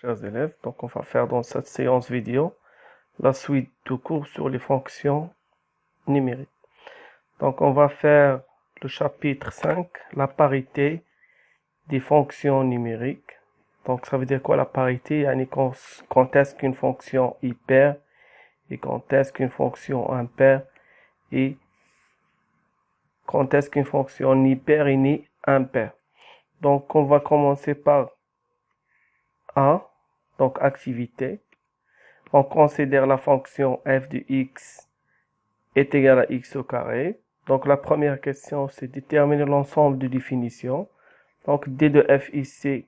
chers élèves. Donc, on va faire dans cette séance vidéo la suite du cours sur les fonctions numériques. Donc, on va faire le chapitre 5, la parité des fonctions numériques. Donc, ça veut dire quoi la parité? Quand est-ce qu'une fonction est paire et quand est-ce qu'une fonction impaire et quand est-ce qu'une fonction ni paire et ni impaire. Donc, on va commencer par A, donc activité. On considère la fonction f de x est égale à x au carré. Donc, la première question, c'est déterminer l'ensemble de définitions. Donc, d de f ici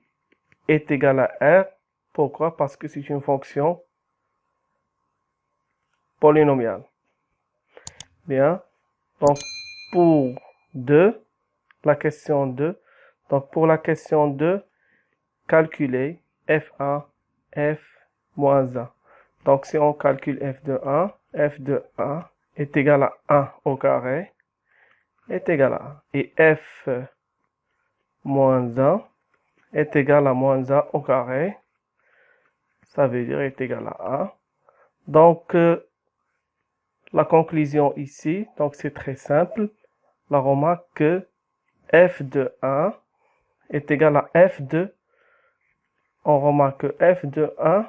est égal à r. Pourquoi? Parce que c'est une fonction polynomiale. Bien. Donc, pour 2, la question 2. Donc, pour la question 2, calculer f1, f moins 1. Donc, si on calcule f de 1 est égal à 1 au carré est égal à 1. Et f moins 1 est égal à moins 1 au carré. Ça veut dire est égal à 1. Donc, la conclusion ici, donc c'est très simple. La remarque que f de 1 est égal à f de, on remarque que f de 1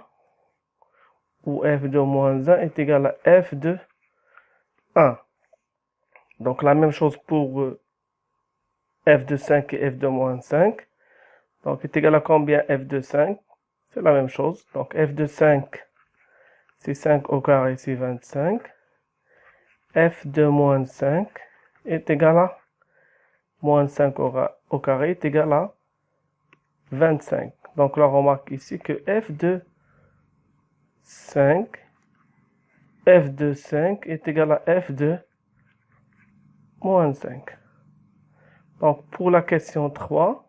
ou f de moins 1 est égal à f de 1. Donc, la même chose pour f de 5 et f de moins 5. Donc, est égal à combien f de 5? C'est la même chose. Donc, f de 5, c'est 5 au carré, c'est 25. F de moins 5 est égal à moins 5 au carré est égal à 25. Donc, la remarque ici que f de 5 est égal à f de moins 5. Donc, pour la question 3,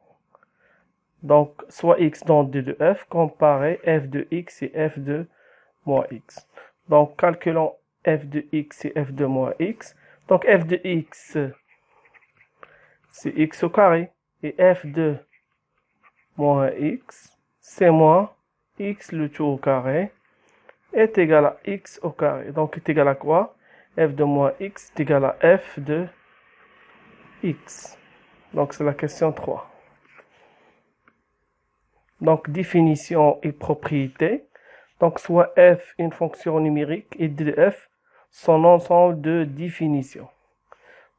donc, soit x dans d de f, comparer f de x et f de moins x. Donc, calculons f de x et f de moins x. Donc, f de x, c'est x au carré. Et f de moins x, c'est moins x le tout au carré, est égal à x au carré. Donc, est égal à quoi? F de moins x est égal à f de x. Donc, c'est la question 3. Donc, définition et propriété. Donc, soit f, une fonction numérique, et d de f, son ensemble de définitions.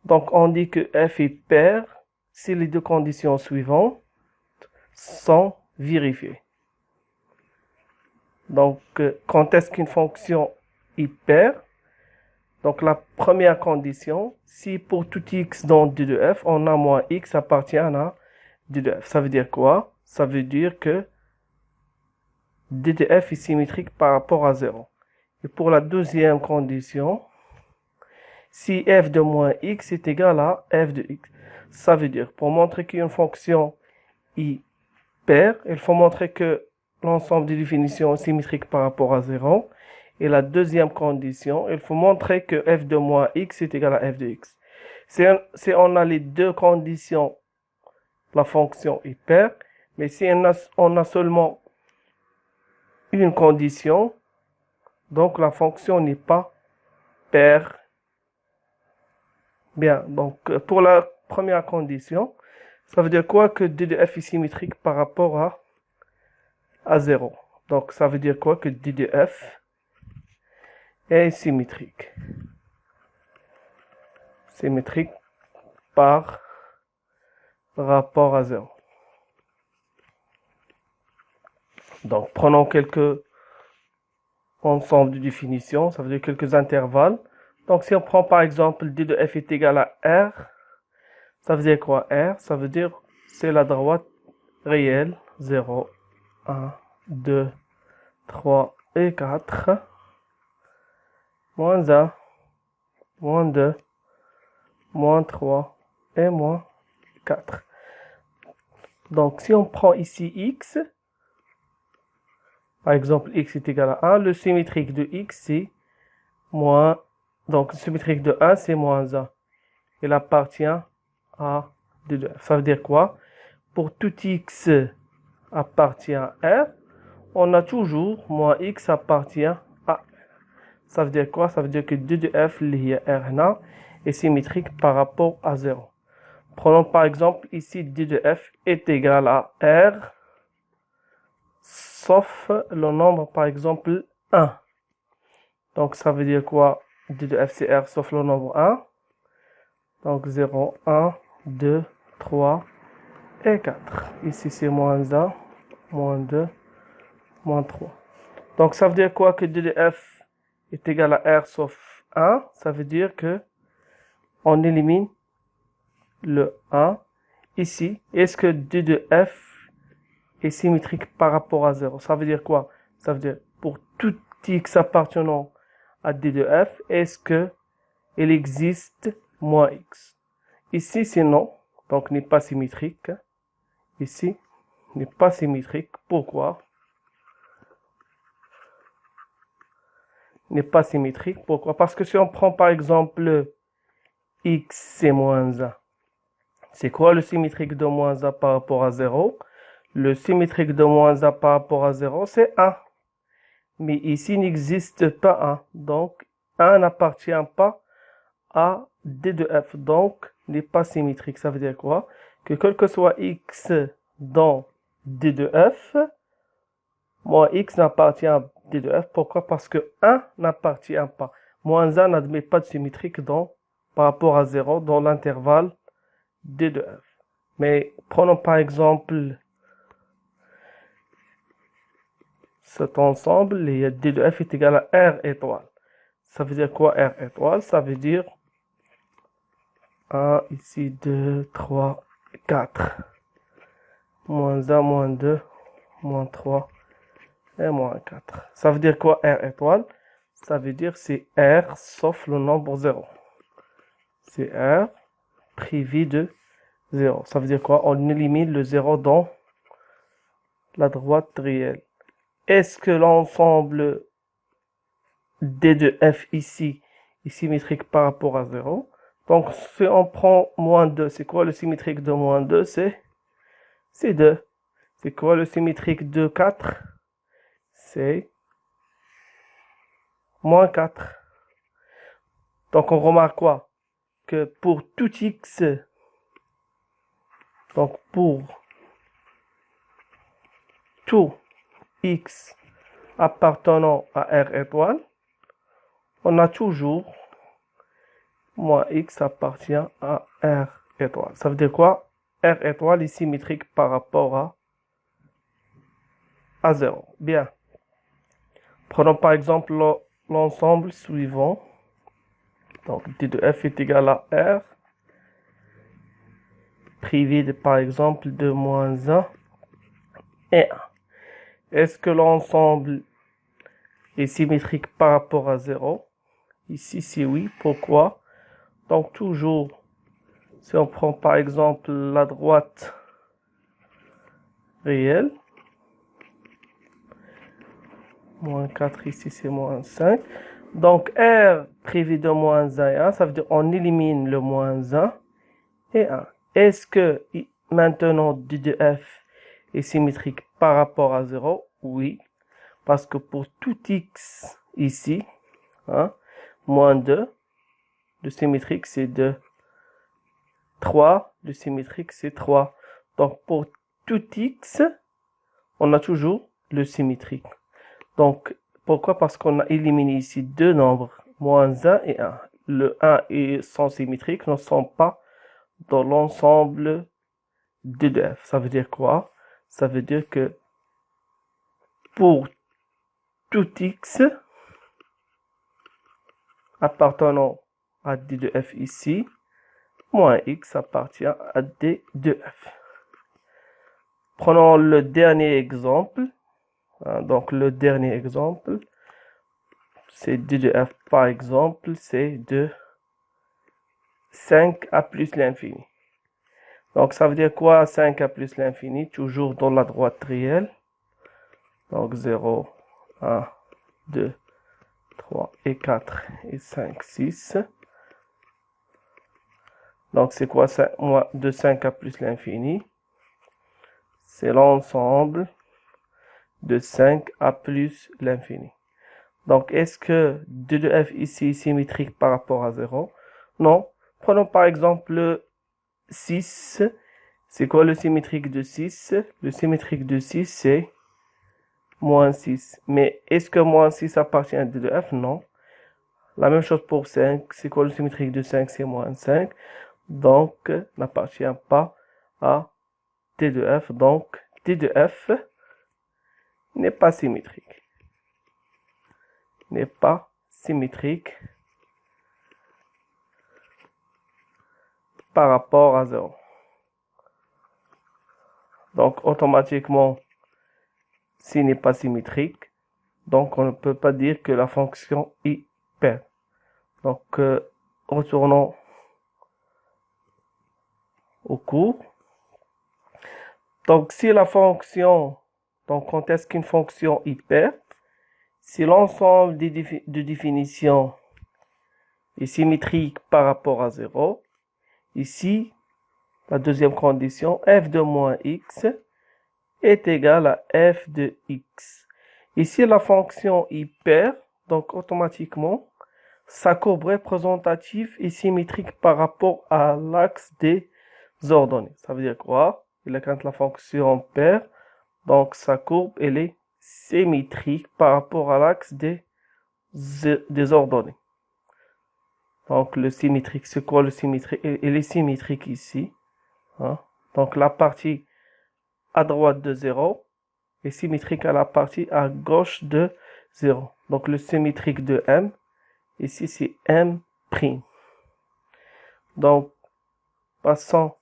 Donc, on dit que f est pair si les deux conditions suivantes sont vérifiées. Donc, quand est-ce qu'une fonction est paire? Donc, la première condition, si pour tout x dans d de f, on a moins x appartient à d de f. Ça veut dire quoi? Ça veut dire que d de f est symétrique par rapport à 0. Et pour la deuxième condition, si f de moins x est égal à f de x. Ça veut dire, pour montrer qu'une fonction est paire, il faut montrer que l'ensemble des définitions est symétrique par rapport à 0. Et la deuxième condition, il faut montrer que f de moins x est égal à f de x. Si on a les deux conditions, la fonction est paire. Mais si on a seulement une condition, donc la fonction n'est pas paire. Bien, donc pour la première condition, ça veut dire quoi? Que d de f est symétrique par rapport à 0. Donc ça veut dire quoi? Que d de f est symétrique. Symétrique par rapport à 0. Donc prenons quelques ensembles de définitions, ça veut dire quelques intervalles. Donc si on prend par exemple d de f est égal à r, ça veut dire quoi r? Ça veut dire c'est la droite réelle 0, 1, 2, 3 et 4, moins 1, moins 2, moins 3 et moins 4. Donc si on prend ici x, par exemple x est égal à 1, le symétrique de x c'est moins, donc le symétrique de 1 c'est moins 1. Il appartient à d de f. Ça veut dire quoi? Pour tout x appartient à r, on a toujours moins x appartient à. Ça veut dire quoi? Ça veut dire que d de f lié à R est symétrique par rapport à 0. Prenons par exemple ici d de f est égal à R, sauf le nombre par exemple 1. Donc ça veut dire quoi? D de f c'est R sauf le nombre 1. Donc 0, 1, 2, 3 et 4. Ici c'est moins 1, moins 2, moins 3. Donc ça veut dire quoi que d de f est égal à R sauf 1? Ça veut dire que on élimine le 1 ici. Est-ce que d de f est symétrique par rapport à 0? Ça veut dire quoi? Ça veut dire pour tout x appartenant à d de f, est-ce que il existe moins x? Ici c'est non, donc n'est pas symétrique. Ici n'est pas symétrique. Pourquoi? N'est pas symétrique. Pourquoi? Parce que si on prend par exemple x c'est moins 1. C'est quoi le symétrique de moins 1 par rapport à 0? Le symétrique de moins 1 par rapport à 0, c'est 1. Mais ici n'existe pas 1. Donc 1 n'appartient pas à d de f. Donc n'est pas symétrique. Ça veut dire quoi? Que quel que soit x dans d de f, moins x n'appartient à d de f. Pourquoi? Parce que 1 n'appartient pas. Moins 1 n'admet pas de symétrique par rapport à 0 dans l'intervalle d de f. Mais prenons par exemple cet ensemble et d de f est égal à R étoile. Ça veut dire quoi R étoile? Ça veut dire 1, ici 2, 3, 4. Moins 1, moins 2, moins 3 et moins 4. Ça veut dire quoi R étoile? Ça veut dire c'est R sauf le nombre 0. C'est R privé de 0. Ça veut dire quoi? On élimine le 0 dans la droite réelle. Est-ce que l'ensemble d de f ici est symétrique par rapport à 0? Donc si on prend moins 2, c'est quoi le symétrique de moins 2? C'est 2. C'est quoi le symétrique de 4? C'est moins 4. Donc on remarque quoi? Que pour tout x, donc pour tout x appartenant à R étoile, on a toujours moins x appartient à R étoile. Ça veut dire quoi? R étoile est symétrique par rapport à 0. Bien. Prenons par exemple l'ensemble suivant. Donc d de f est égal à R privé de par exemple de moins 1 et 1. Est-ce que l'ensemble est symétrique par rapport à 0? Ici c'est oui. Pourquoi? Donc toujours, si on prend par exemple la droite réelle, moins 4 ici c'est moins 5. Donc R privé de moins 1 et 1, ça veut dire on élimine le moins 1 et 1. Est-ce que maintenant d de f est symétrique par rapport à 0? Oui. Parce que pour tout x ici, moins 2, le symétrique c'est 2. 3, le symétrique c'est 3. Donc pour tout x, on a toujours le symétrique. Donc pourquoi? Parce qu'on a éliminé ici deux nombres, moins 1 et 1. Le 1 et son symétrique ne sont pas dans l'ensemble d de f. Ça veut dire quoi? Ça veut dire que pour tout x appartenant à d de f ici, moins x appartient à d de f. Prenons le dernier exemple. Donc le dernier exemple, c'est d de f par exemple, c'est de 5 à plus l'infini. Donc ça veut dire quoi 5 à plus l'infini? Toujours dans la droite réelle. Donc 0, 1, 2, 3 et 4 et 5, 6. Donc c'est quoi ça? De 5 à plus l'infini? C'est l'ensemble de 5 à plus l'infini. Donc, est-ce que d de f ici est symétrique par rapport à 0? Non. Prenons par exemple le 6. C'est quoi le symétrique de 6? Le symétrique de 6, c'est moins 6. Mais est-ce que moins 6 appartient à d de f? Non. La même chose pour 5. C'est quoi le symétrique de 5? C'est moins 5. Donc, n'appartient pas à d de f. Donc, d de f n'est pas symétrique. N'est pas symétrique par rapport à 0. Donc, automatiquement, s'il n'est pas symétrique, donc on ne peut pas dire que la fonction est paire. Donc, retournons au cours. Donc, si la fonction, donc quand est-ce qu'une fonction est paire? Si l'ensemble de définitions est symétrique par rapport à 0, ici, la deuxième condition, f de moins x est égal à f de x. Ici, la fonction est paire, donc automatiquement, sa courbe représentative est symétrique par rapport à l'axe des ordonnées. Ça veut dire quoi? Quand la fonction paire, donc sa courbe, elle est symétrique par rapport à l'axe des ordonnées. Donc le symétrique, c'est quoi le symétrique? Il est symétrique ici. Hein? Donc la partie à droite de 0 est symétrique à la partie à gauche de 0. Donc le symétrique de M, ici c'est M'. Donc passons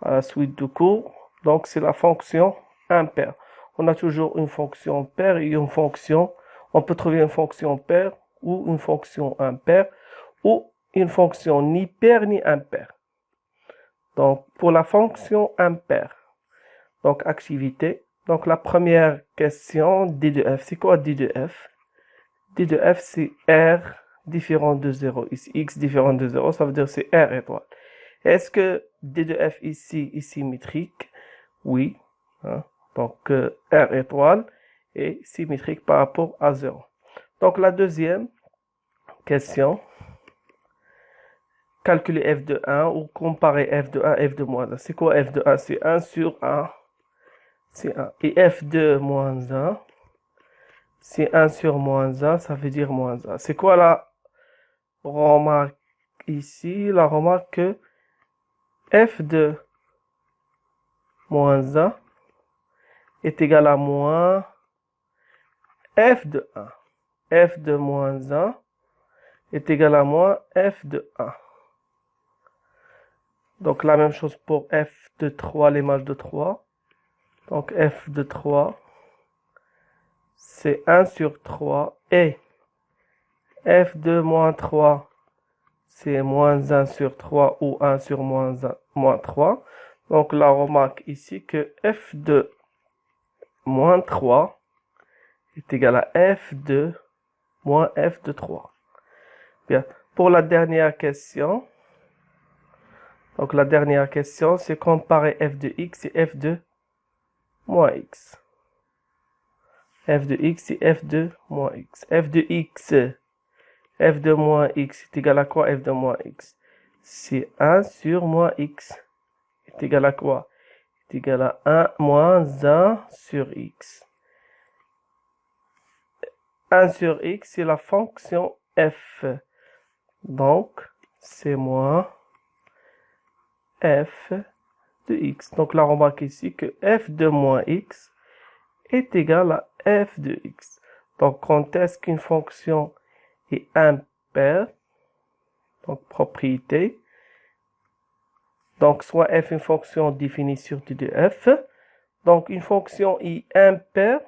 à la suite du cours. Donc c'est la fonction impaire. On a toujours une fonction paire et une fonction, on peut trouver une fonction paire ou une fonction impaire ou une fonction ni paire ni impaire. Donc pour la fonction impaire, donc activité, donc la première question, d de f, c'est quoi d de f? D de f c'est r différent de 0, ici x différent de 0, ça veut dire c'est r étoile. Est-ce que d de f ici est symétrique? Oui. Hein? Donc, R étoile est symétrique par rapport à 0. Donc, la deuxième question, calculer f de 1 ou comparer f de 1 et f de moins 1. C'est quoi f de 1? C'est 1 sur 1. C'est 1. Et f de moins 1, c'est 1 sur moins 1, ça veut dire moins 1. C'est quoi la remarque ici? La remarque que f de moins 1 est égal à moins f de 1. f de moins 1 est égal à moins f de 1. Donc la même chose pour f de 3, l'image de 3. Donc f de 3, c'est 1 sur 3. Et f de moins 3, c'est moins 1 sur 3 ou 1 sur moins 3. Donc la remarque ici que f de moins 3 est égal à f de moins f de 3. Bien. Pour la dernière question, donc la dernière question, c'est comparer f de x et f de moins x. f de x et f de moins x. f de x, f de moins x est égal à quoi? F de moins x, c'est 1 sur moins x est égal à quoi? Est égal à 1 moins 1 sur x. 1 sur x, c'est la fonction f. Donc, c'est moins f de x. Donc, la remarque ici que f de moins x est égal à f de x. Donc, quand est-ce qu'une fonction est impaire? Donc, propriété. Donc, soit f est une fonction définie sur d de f. Donc, une fonction est impaire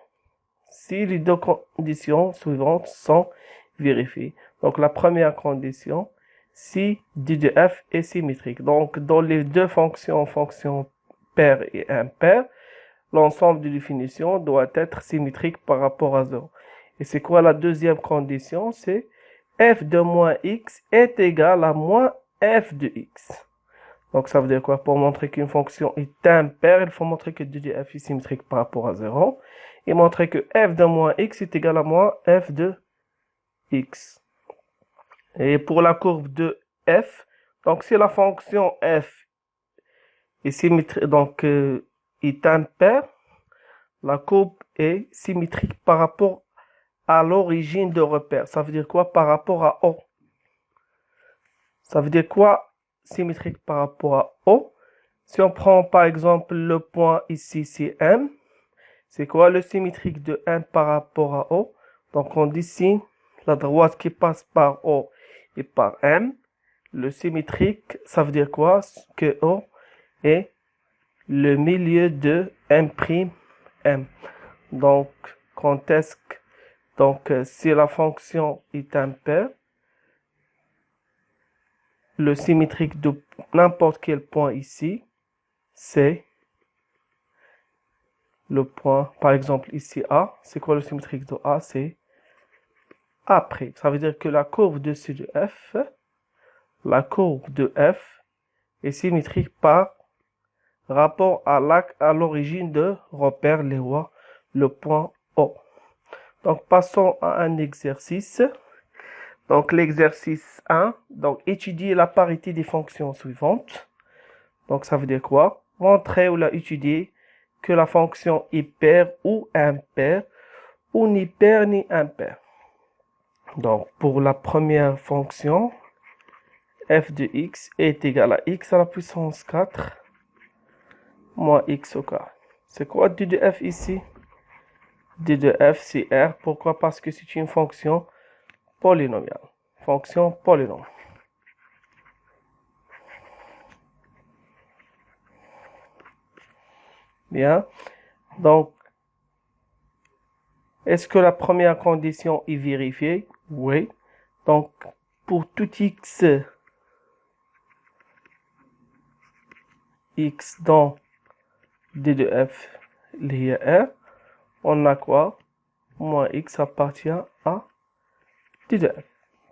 si les deux conditions suivantes sont vérifiées. Donc, la première condition, si d de f est symétrique. Donc, dans les deux fonctions, fonction paire et impaire, l'ensemble de définitions doit être symétrique par rapport à 0. Et c'est quoi la deuxième condition? C'est f de moins x est égal à moins f de x. Donc, ça veut dire quoi? Pour montrer qu'une fonction est impaire, il faut montrer que 2 de f est symétrique par rapport à 0. Et montrer que f de moins x est égal à moins f de x. Et pour la courbe de f, donc si la fonction f est symétrique, donc est impaire, la courbe est symétrique par rapport à l'origine de repère. Ça veut dire quoi? Par rapport à O. Ça veut dire quoi? Symétrique par rapport à O. Si on prend par exemple le point ici, c'est M. C'est quoi le symétrique de M par rapport à O? Donc on dessine la droite qui passe par O et par M. Le symétrique, ça veut dire quoi? Que O est le milieu de M', M. Donc, quand est-ce que, donc, si la fonction est impaire, le symétrique de n'importe quel point ici, c'est le point, par exemple ici A. C'est quoi le symétrique de A? C'est A'. Ça veut dire que la courbe dessus de F, la courbe de F est symétrique par rapport à l'origine de repère, le point O. Donc, passons à un exercice. Donc, l'exercice 1. Donc, étudier la parité des fonctions suivantes. Donc, ça veut dire quoi? Montrer ou étudier que la fonction est paire ou impaire, ou ni paire ni impaire. Donc, pour la première fonction, f de x est égal à x à la puissance 4 moins x au carré. C'est quoi d de f ici? d de f, c'est r. Pourquoi? Parce que c'est une fonction polynomiale. Fonction polynôme. Bien. Donc, est-ce que la première condition est vérifiée? Oui. Donc, pour tout x dans d de f lié à r, on a quoi? Moins x appartient à d de f.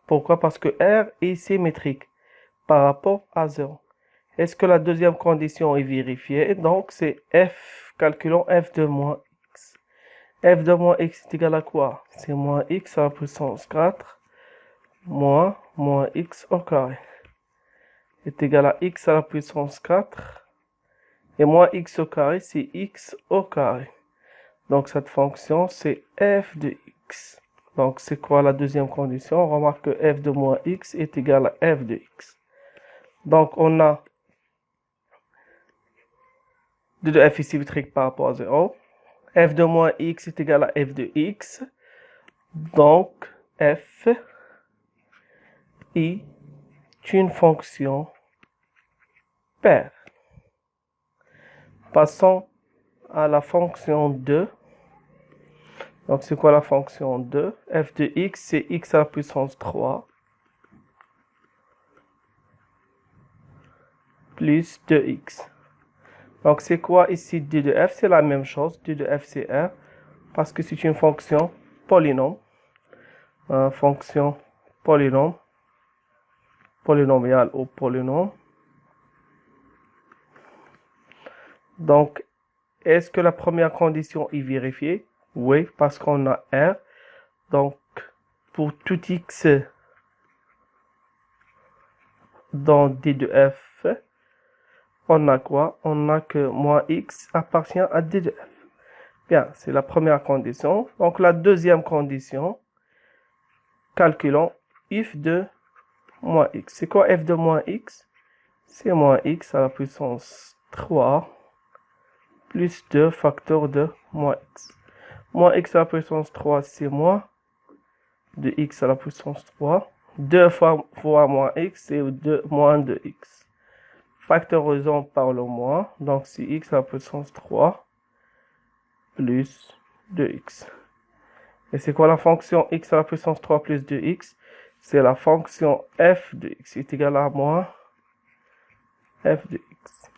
Pourquoi? Parce que r est symétrique par rapport à 0. Est-ce que la deuxième condition est vérifiée? Donc, c'est f, calculons f de moins x. f de moins x est égal à quoi? C'est moins x à la puissance 4 moins x au carré est égal à x à la puissance 4. Et moins x au carré, c'est x au carré. Donc, cette fonction, c'est f de x. Donc, c'est quoi la deuxième condition? On remarque que f de moins x est égal à f de x. Donc, on a d de f est symétrique par rapport à 0. f de moins x est égal à f de x. Donc, f est une fonction paire. Passons à la fonction 2. Donc, c'est quoi la fonction 2? f de x, c'est x à la puissance 3 plus 2x. Donc, c'est quoi ici d de f? C'est la même chose. d de f, c'est r. Parce que c'est une fonction polynôme. Fonction polynôme. Polynomiale ou polynôme. Donc, est-ce que la première condition est vérifiée? Oui, parce qu'on a r. Donc, pour tout x dans d de f, on a quoi? On a que moins x appartient à d de f. Bien, c'est la première condition. Donc, la deuxième condition, calculons f de moins x. C'est quoi f de moins x? C'est moins x à la puissance 3 plus 2 facteur de moins x. Moins x à la puissance 3, c'est moins de x à la puissance 3. 2 fois moins x, c'est moins de x. Factorisons par le moins. Donc, c'est x à la puissance 3 plus 2x. Et c'est quoi la fonction x à la puissance 3 plus 2x? C'est la fonction f de x est égal à moins f de x.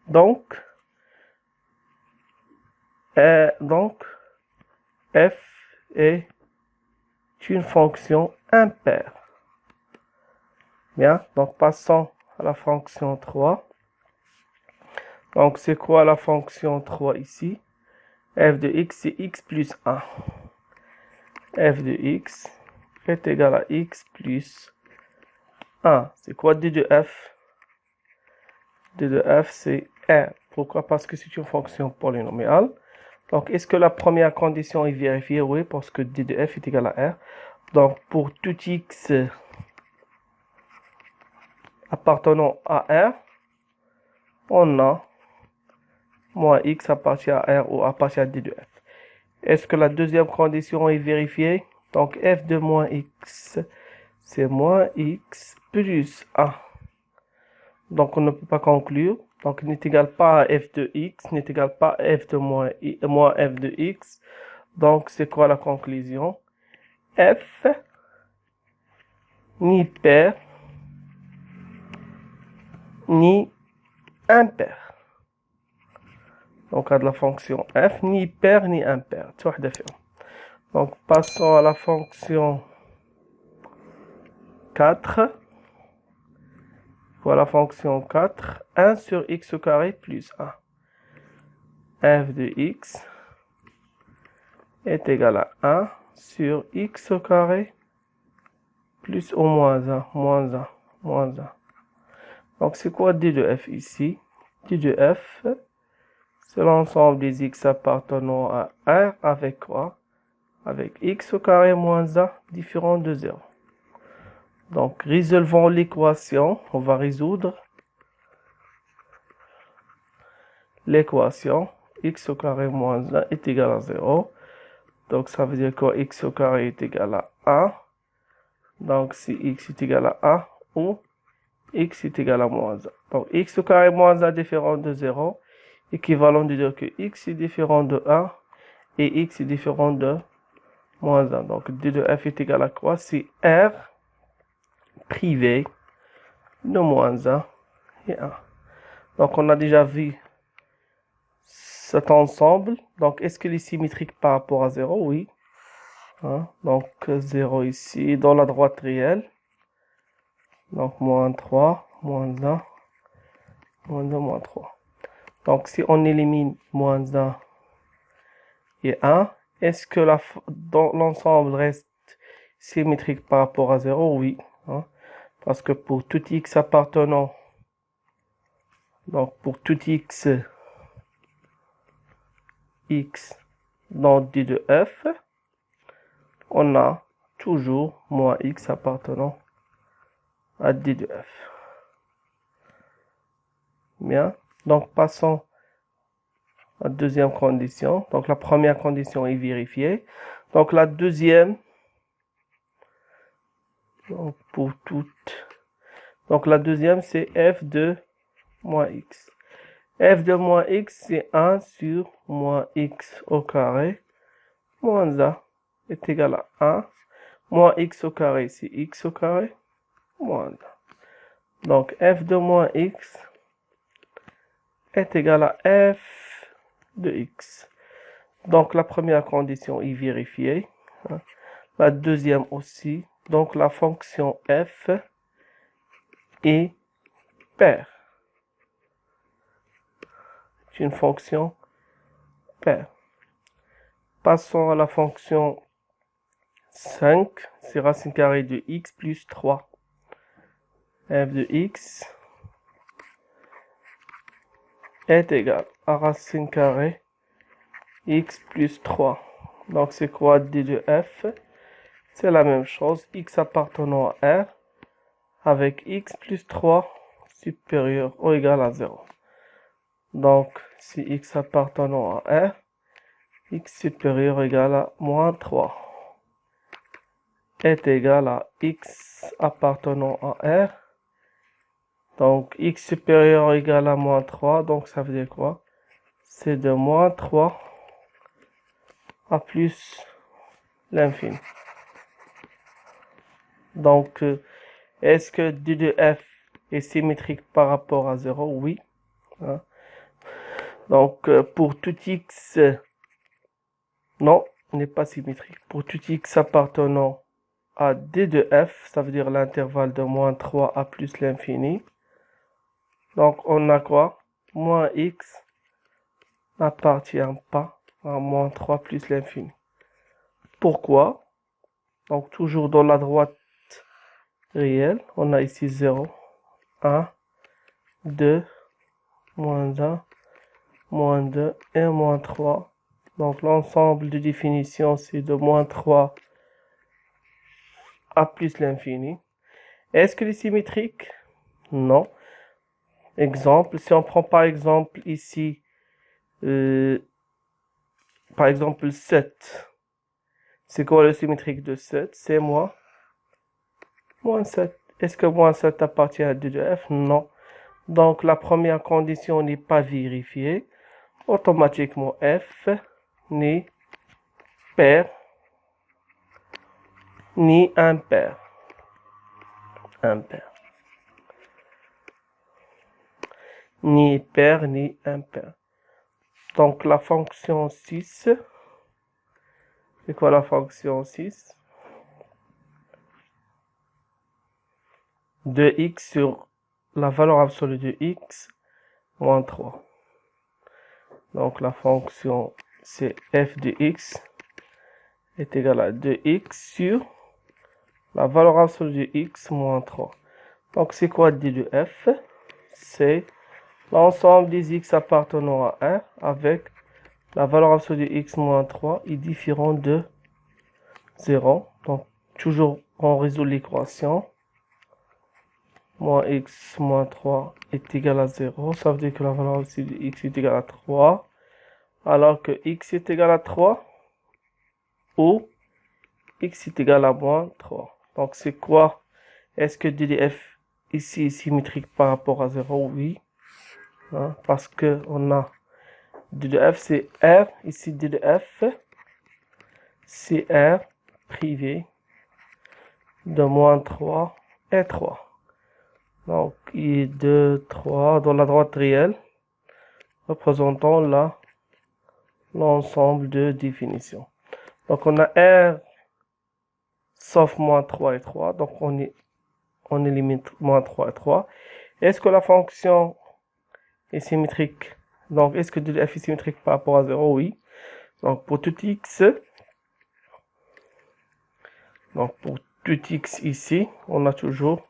Donc, f est une fonction impaire. Bien, donc passons à la fonction 3. Donc, c'est quoi la fonction 3 ici? F de x, c'est x plus 1. F de x est égal à x plus 1. C'est quoi d de f? D de f, c'est r. Pourquoi? Parce que c'est une fonction polynomiale. Donc, est-ce que la première condition est vérifiée? Oui, parce que d de f est égal à r. Donc, pour tout x appartenant à R, on a moins x appartient à R ou appartient à d de f. Est-ce que la deuxième condition est vérifiée? Donc, f de moins x, c'est moins x plus 1. Donc, on ne peut pas conclure. Donc, n'est égal pas à f de x, n'est égal pas à f de moins f de x. Donc, c'est quoi la conclusion? F ni pair ni impair. Donc, à de la fonction f, ni pair ni impair. Donc, passons à la fonction 4. Voilà la fonction 4. 1 sur x au carré plus 1. F de x est égal à 1 sur x au carré plus ou moins 1, moins 1, moins 1. Donc, c'est quoi d de f ici? D de f, c'est l'ensemble des x appartenant à R avec quoi? Avec x au carré moins 1, différent de 0. Donc, résolvons l'équation. On va résoudre l'équation. X au carré moins 1 est égal à 0. Donc, ça veut dire que x au carré est égal à 1. Donc, si x est égal à 1 ou x est égal à moins 1. Donc, x au carré moins 1 différent de 0. Équivalent de dire que x est différent de 1 et x est différent de moins 1. Donc, d de f est égal à quoi? C'est r privé de moins 1 et 1. Donc, on a déjà vu cet ensemble. Donc, est-ce qu'il est symétrique par rapport à 0? Oui. Donc, 0 ici, dans la droite réelle. Donc, moins 3, moins 1, moins 2, moins 3. Donc, si on élimine moins 1 et 1, est-ce que l'ensemble reste symétrique par rapport à 0? Oui. Parce que pour tout x appartenant, donc pour tout x dans d de f, on a toujours moins x appartenant à d de f. Bien. Donc, passons à la deuxième condition. Donc, la première condition est vérifiée. Donc, la deuxième, donc pour toutes. Donc, la deuxième, c'est f de moins x. F de moins x, c'est 1 sur moins x au carré moins 1 est égal à 1. Moins x au carré, c'est x au carré moins 1. Donc, f de moins x est égal à f de x. Donc, la première condition est vérifiée. La deuxième aussi. Donc, la fonction f est paire. C'est une fonction paire. Passons à la fonction 5. C'est racine carrée de x plus 3. F de x est égal à racine carrée x plus 3. Donc, c'est quoi d de f? C'est la même chose. X appartenant à R avec x plus 3 supérieur ou égal à 0. Donc, si x appartenant à R, x supérieur ou égal à moins 3 est égal à x appartenant à R. Donc, x supérieur ou égal à moins 3. Donc, ça veut dire quoi? C'est de moins 3 à plus l'infini. Donc, est-ce que d de f est symétrique par rapport à 0? Oui. Donc, pour tout x, non, n'est pas symétrique. Pour tout x appartenant à d de f, ça veut dire l'intervalle de moins 3 à plus l'infini. Donc, on a quoi? moins x n'appartient pas à moins 3 plus l'infini. Pourquoi? Donc, toujours dans la droite réelle, on a ici 0, 1, 2, moins 1, moins 2 et moins 3. Donc, l'ensemble de définition, c'est de moins 3 à plus l'infini. Est-ce qu'il est symétrique? Non. Exemple, si on prend par exemple ici, par exemple 7. C'est quoi le symétrique de 7? C'est moins 7. Est-ce que moins 7 appartient à 2 de f? Non. Donc la première condition n'est pas vérifiée. Automatiquement f n'est pair ni impair. Ni pair ni impair. Donc la fonction 6, c'est quoi la fonction 6? 2x sur la valeur absolue de x moins 3. Donc la fonction c'est f de x est égal à 2x sur la valeur absolue de x moins 3. Donc c'est quoi d de f? C'est l'ensemble des x appartenant à 1 avec la valeur absolue de x moins 3 est différent de 0. Donc toujours on résout l'équation. Moins x moins 3 est égal à 0. Ça veut dire que la valeur absolue de x est égale à 3. Alors que x est égal à 3 ou x est égal à moins 3. Donc c'est quoi? Est-ce que d de f ici est symétrique par rapport à 0? Oui. Hein, parce que on a d de f c'est r. Ici d de f c'est r privé de moins 3 et 3. Donc, il est 2, 3 dans la droite réelle, représentant l'ensemble de définitions. Donc, on a R sauf moins 3 et 3. Donc, on élimine moins 3 et 3. Est-ce que la fonction est symétrique? Donc, est-ce que d de f est symétrique par rapport à 0? Oui. Donc, pour tout x, ici, on a toujours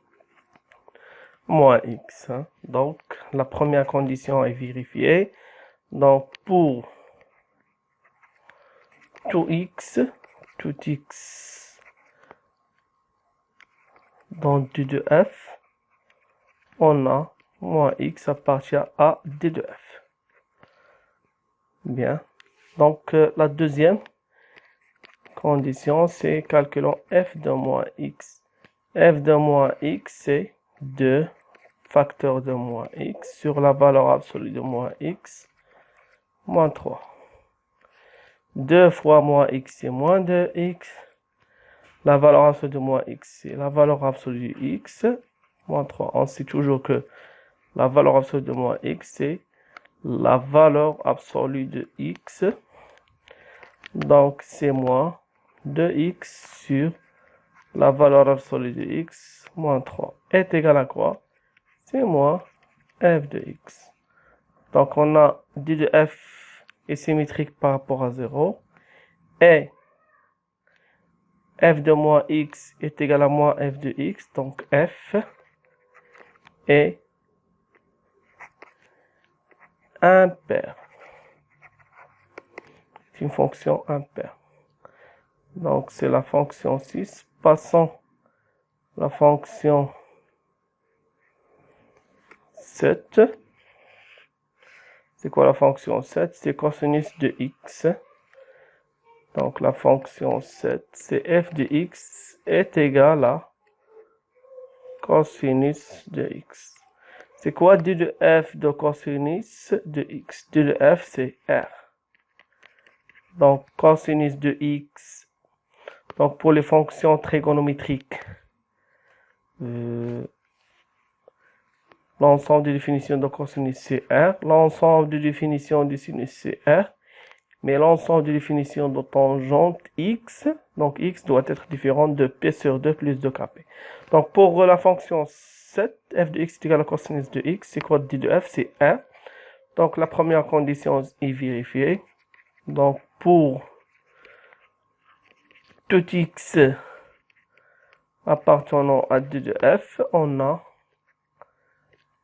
moins x. Hein. Donc, la première condition est vérifiée. Donc, pour tout x dans d de f, on a moins x appartient à d de f. Bien. Donc, la deuxième condition, c'est calculons f de moins x. F de moins x, c'est 2 facteur de moins x sur la valeur absolue de moins x moins 3. 2 fois moins x, c'est moins 2x. La valeur absolue de moins x, c'est la valeur absolue de x moins 3. On sait toujours que la valeur absolue de moins x, c'est la valeur absolue de x. Donc, c'est moins 2x sur la valeur absolue de x moins 3 est égal à quoi? C'est moins f de x. Donc, on a d de f est symétrique par rapport à 0. Et f de moins x est égal à moins f de x. Donc, f est impair. C'est une fonction impaire. Donc, c'est la fonction 6. Passons la fonction 7. C'est quoi la fonction 7? C'est cosinus de x. Donc, la fonction 7, c'est f de x est égal à cosinus de x. C'est quoi d de f de cosinus de x? d de f, c'est r. Donc, cosinus de x. Donc, pour les fonctions trigonométriques, l'ensemble des définitions de cosinus, c'est r. L'ensemble des définitions de sinus, c'est r. Mais l'ensemble des définitions de tangente x, donc x doit être différent de p sur 2 plus 2kp. Donc, pour la fonction 7, f de x est égal à cosinus de x, c'est quoi d de f? C'est r. Donc, la première condition est vérifiée. Donc, pour tout x appartenant à D de f, on a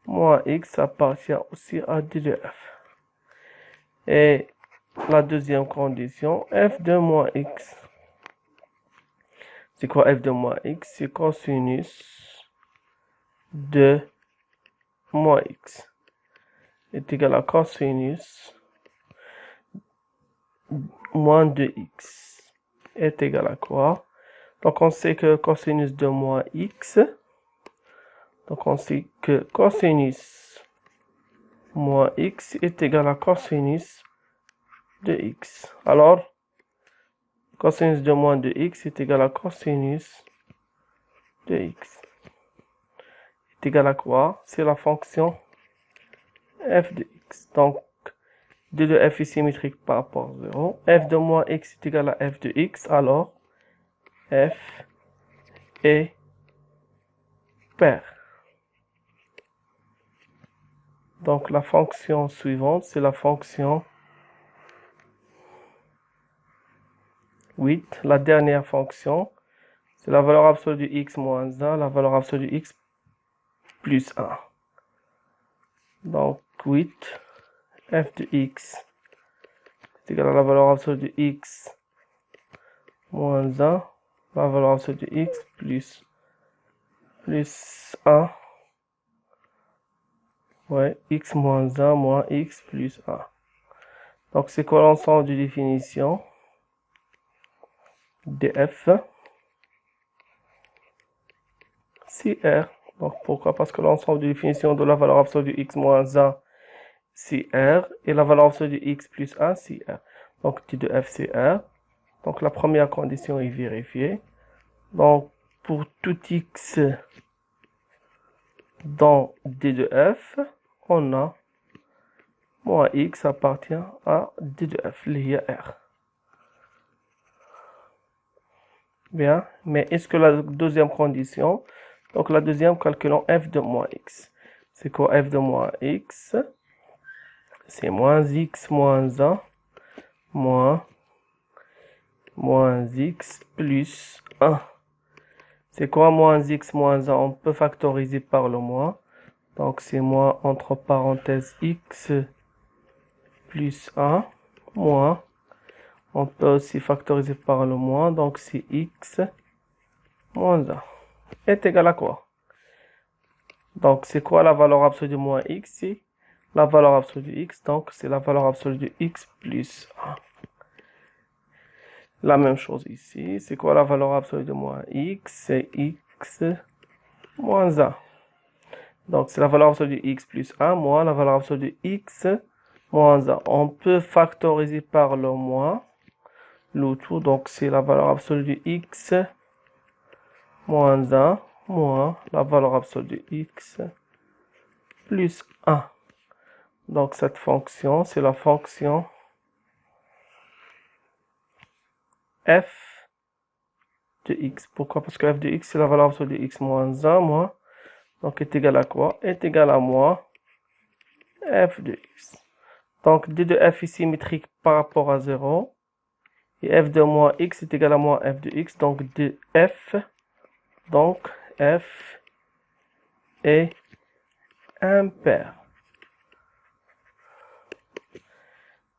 moins x appartient aussi à D de f. Et la deuxième condition, f de moins x. C'est quoi f de moins x? C'est cosinus de moins x est égal à cosinus moins 2x est égal à quoi? Donc on sait que cosinus de moins x, donc on sait que cosinus moins x est égal à cosinus de x. Alors, cosinus de moins de x est égal à cosinus de x. Est égal à quoi? C'est la fonction f de x. Donc, d de f est symétrique par rapport à 0. F de moins x est égal à f de x. Alors, f est pair. Donc, la fonction suivante, c'est la fonction 8. La dernière fonction, c'est la valeur absolue de x moins 1, la valeur absolue de x plus 1. Donc, 8, f de x est égal à la valeur absolue de x moins 1, la valeur absolue de x plus 1. Ouais, x moins 1 moins x plus 1. Donc, c'est quoi l'ensemble de définition de f? C'est R. Donc, pourquoi? Parce que l'ensemble de définition de la valeur absolue de x moins 1, c'est R. Et la valeur absolue de x plus 1, c'est R. Donc, t de f, c'est R. Donc, la première condition est vérifiée. Donc, pour tout x dans d de f, on a moins x appartient à d de f, lié à R. Bien, mais est-ce que la deuxième condition, donc la deuxième, calculons f de moins x. C'est quoi f de moins x? C'est moins x moins 1 moins x plus 1. C'est quoi moins x moins 1? On peut factoriser par le moins. Donc c'est moins entre parenthèses x plus 1 moins. On peut aussi factoriser par le moins. Donc c'est x moins 1 est égal à quoi? Donc c'est quoi la valeur absolue de moins x? C'est la valeur absolue de x. Donc c'est la valeur absolue de x plus 1. La même chose ici. C'est quoi la valeur absolue de moins x? C'est x moins 1. Donc, c'est la valeur absolue de x plus 1 moins la valeur absolue de x moins 1. On peut factoriser par le moins le tout. Donc, c'est la valeur absolue de x moins 1 moins la valeur absolue de x plus 1. Donc, cette fonction, c'est la fonction f de x. Pourquoi? Parce que f de x, c'est la valeur absolue de x moins 1 moins. Donc, est égal à quoi? Est égal à moins f de x. Donc, d de f est symétrique par rapport à 0. Et f de moins x est égal à moins f de x. Donc, f est impair.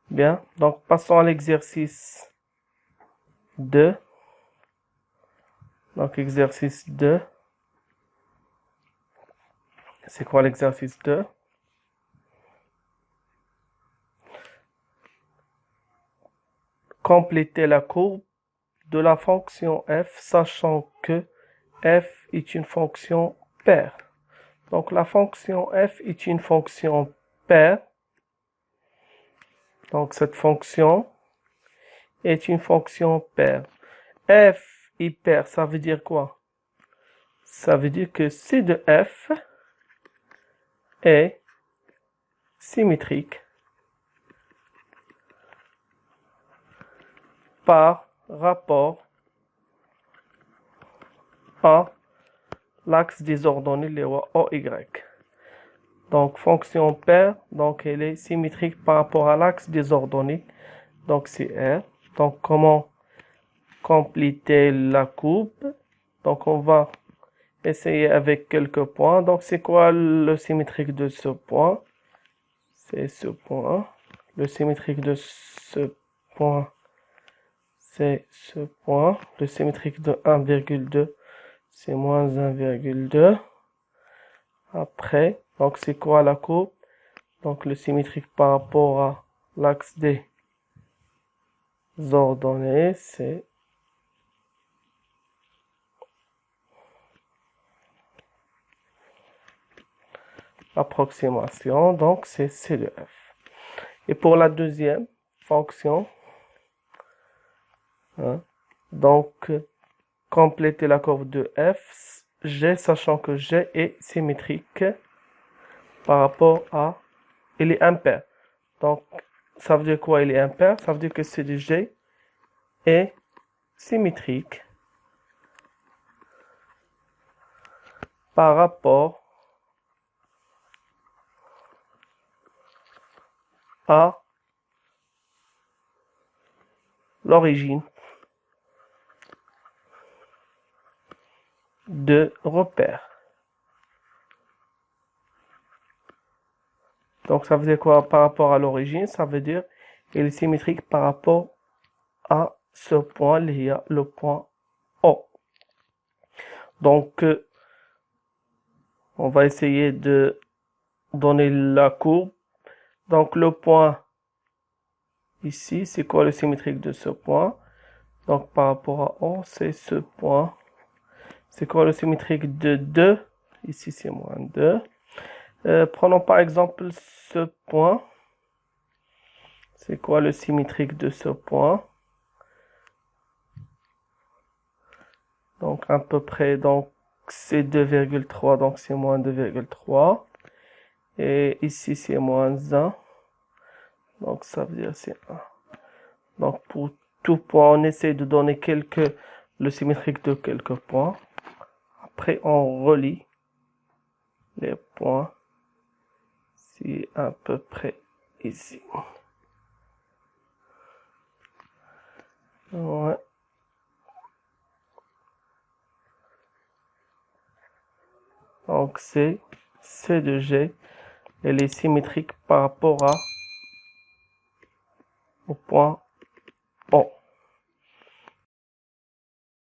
Bien. Donc, passons à l'exercice 2. Donc, exercice 2. C'est quoi l'exercice 2? Compléter la courbe de la fonction f, sachant que f est une fonction paire. Donc, la fonction f est une fonction paire. Donc, cette fonction est une fonction paire. F est paire, ça veut dire quoi? Ça veut dire que C de f est symétrique par rapport à l'axe des ordonnées, les rois OY. Donc, fonction paire, donc elle est symétrique par rapport à l'axe des ordonnées. Donc, c'est R. Donc, comment compléter la courbe? Donc, on va essayer avec quelques points. Donc, c'est quoi le symétrique de ce point? C'est ce point. Le symétrique de ce point, c'est ce point. Le symétrique de 1,2, c'est moins 1,2. Après, donc c'est quoi la courbe? Donc le symétrique par rapport à l'axe des ordonnées, c'est approximation, donc c'est C de F. Et pour la deuxième fonction, hein, donc compléter la courbe de F, G, sachant que G est symétrique par rapport à, il est impair. Donc, ça veut dire quoi, il est impair? Ça veut dire que C de G est symétrique par rapport à l'origine de repère. Donc, ça veut dire quoi par rapport à l'origine? Ça veut dire qu'il est symétrique par rapport à ce point, il y a le point O. Donc, on va essayer de donner la courbe. Donc, le point ici, c'est quoi le symétrique de ce point? Donc, par rapport à O, c'est ce point. C'est quoi le symétrique de 2? Ici, c'est moins 2. Prenons par exemple ce point. C'est quoi le symétrique de ce point? Donc, à peu près, donc, c'est 2,3, donc c'est moins 2,3. Et ici, c'est moins 1. Donc, ça veut dire c'est 1. Donc, pour tout point, on essaie de donner le symétrique de quelques points. Après, on relie les points. C'est à peu près ici. Ouais. Donc, c'est C de G. Elle est symétrique par rapport au point